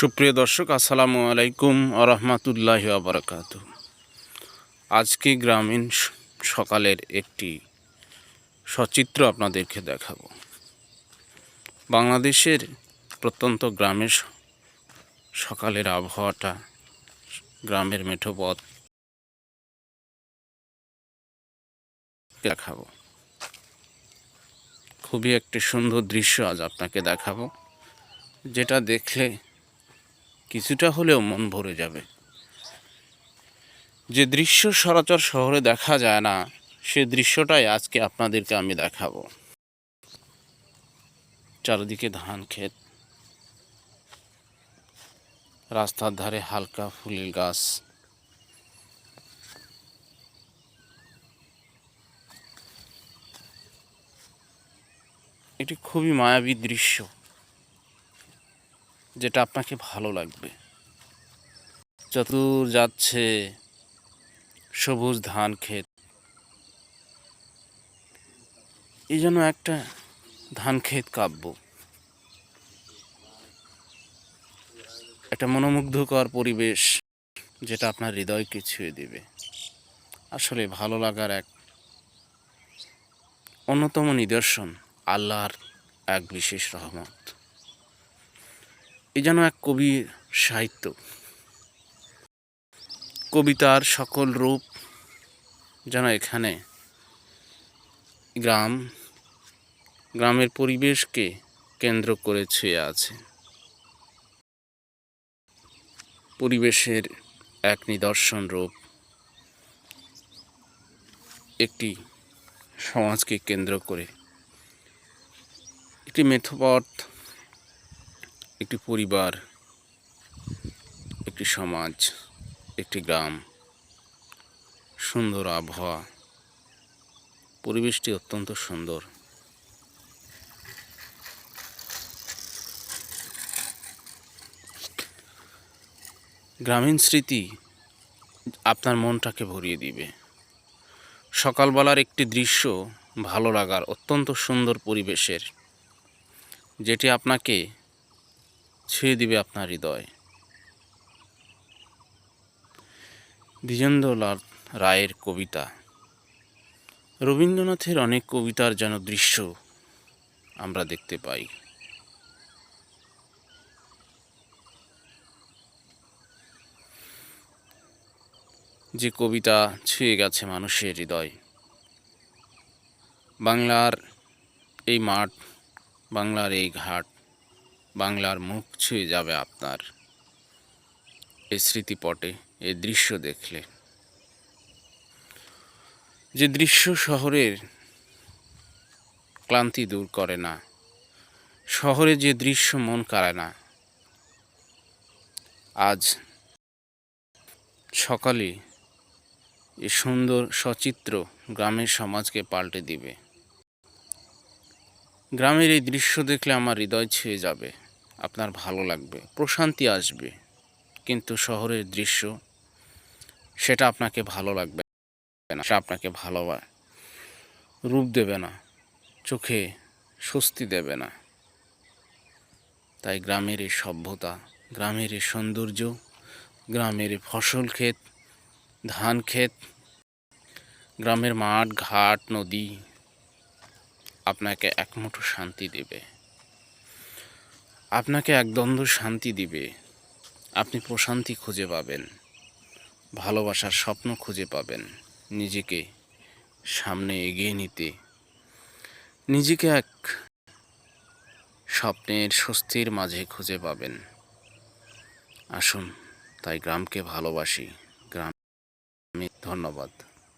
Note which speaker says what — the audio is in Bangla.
Speaker 1: সুপ্রিয় দর্শক, আসসালামু আলাইকুম ওয়া রাহমাতুল্লাহি ওয়া বারাকাতুহু। আজকে গ্রামীণ সকালের একটি সচিত্র আপনাদেরকে দেখাবো। বাংলাদেশের প্রত্যন্ত গ্রামের সকালের আবহাওয়াটা, গ্রামের মেঠো পথ দেখাবো। খুবই একটি সুন্দর দৃশ্য আজ আপনাকে দেখাবো, যেটা দেখলে কিছুটা হলেও মন ভরে যাবে। যে দৃশ্য সচরাচর শহরে দেখা যায় না, সে দৃশ্যটাই আজকে আপনাদেরকে আমি দেখাবো। চারিদিকে ধান ক্ষেত, রাস্তার ধারে হালকা ফুলের গাছ, এটি খুবই মায়াবী দৃশ্য, যেটা আপনাকে ভালো লাগবে। চতুর যাচ্ছে সবুজ ধান ক্ষেত, এই যেন একটা ধান ক্ষেত কাব্য, একটা মনোমুগ্ধকর পরিবেশ, যেটা আপনার হৃদয়কে ছুঁয়ে দেবে। আসলে ভালো লাগার এক অন্যতম নিদর্শন আল্লাহর এক বিশেষ রহমত। এই যেন এক কবির সাহিত্য, কবিতার সকল রূপ যেন এখানে গ্রামের পরিবেশকে কেন্দ্র করে ছুঁয়ে আছে। পরিবেশের এক নিদর্শন রূপ একটি সমাজকে কেন্দ্র করে, একটি মেঠোপথ, একটি পরিবার, একটি সমাজ, একটি গ্রাম, সুন্দর আবহাওয়া, পরিবেশটি অত্যন্ত সুন্দর। গ্রামীণ স্মৃতি আপনার মনটাকে ভরিয়ে দিবে। সকালবেলার একটি দৃশ্য ভালো লাগার অত্যন্ত সুন্দর পরিবেশের, যেটি আপনাকে ছুঁয়ে দিবে আপনার হৃদয়। দ্বিজেন্দ্রলাল রায়ের কবিতা, রবীন্দ্রনাথের অনেক কবিতার যেন দৃশ্য আমরা দেখতে পাই। যে কবিতা ছুঁয়ে গেছে মানুষের হৃদয়। বাংলার এই মাঠ, বাংলার এই ঘাট, বাংলার মুখ ছুঁয়ে যাবে আপনার এই স্মৃতিপটে, এই দৃশ্য দেখলে। যে দৃশ্য শহরের ক্লান্তি দূর করে না, শহরে যে দৃশ্য মন কাড়ে না, আজ সকালে এই সুন্দর সচিত্র গ্রামের সমাজকে পাল্টে দিবে। গ্রামের এই দৃশ্য দেখলে আমার হৃদয় ছুঁয়ে যাবে, আপনার ভালো লাগবে, প্রশান্তি আসবে। কিন্তু শহরের দৃশ্য, সেটা আপনাকে ভালো লাগবে না, সেটা আপনাকে ভালো রূপ দেবে না, চোখে স্বস্তি দেবে না। তাই গ্রামের এই সভ্যতা, গ্রামের এই সৌন্দর্য, গ্রামের এই ফসল ক্ষেত, ধান ক্ষেত, গ্রামের মাঠ ঘাট নদী আপনাকে একমুঠো শান্তি দেবে, আপনাকে একদ্বন্দ্ব শান্তি দিবে। আপনি প্রশান্তি খুঁজে পাবেন, ভালোবাসার স্বপ্ন খুঁজে পাবেন, নিজেকে সামনে এগিয়ে নিতে, নিজেকে এক স্বপ্নের স্বস্তির মাঝে খুঁজে পাবেন। আসুন, তাই গ্রামকে ভালোবাসি। গ্রামে ধন্যবাদ।